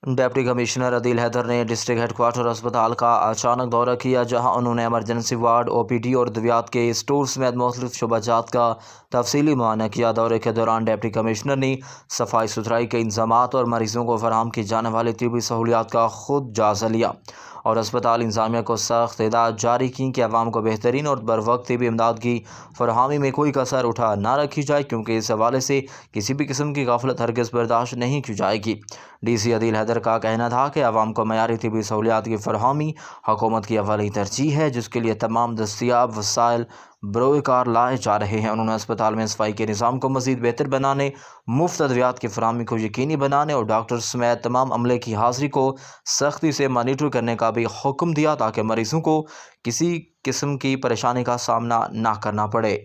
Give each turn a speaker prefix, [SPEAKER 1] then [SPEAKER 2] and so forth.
[SPEAKER 1] Deputy commissioner عدیل حیدر نے district head quarter اسپتال کا اچانک دورہ کیا، جہاں انہوں نے ایمرجنسی وارڈ، او پی ڈی اور ادویات کے اسٹور سمیت مختلف شعبہ جات کا تفصیلی معائنہ کیا۔ دورے کے دوران ڈپٹی کمشنر نے صفائی ستھرائی کے انتظامات اور مریضوں کو فراہم کی جانے والی طبی سہولیات کا خود جائزہ لیا اور اسپتال انتظامیہ کو سخت ہدایات جاری کی کہ عوام کو بہترین اور بروقت طبی امداد کی فراہمی میں کوئی کسر اٹھا نہ رکھی جائے، کیونکہ اس حوالے سے کسی بھی قسم کی غفلت ہرگز برداشت نہیں کی جائے گی۔ ڈی سی عدیل حیدر کا کہنا تھا کہ عوام کو معیاری طبی سہولیات کی فراہمی حکومت کی اولی ترجیح ہے، جس کے لیے تمام دستیاب وسائل بروئے کار لائے جا رہے ہیں۔ انہوں نے اسپتال میں صفائی کے نظام کو مزید بہتر بنانے، مفت ادویات کی فراہمی کو یقینی بنانے اور ڈاکٹر سمیت تمام عملے کی حاضری کو سختی سے مانیٹر کرنے کا بھی حکم دیا، تاکہ مریضوں کو کسی قسم کی پریشانی کا سامنا نہ کرنا پڑے۔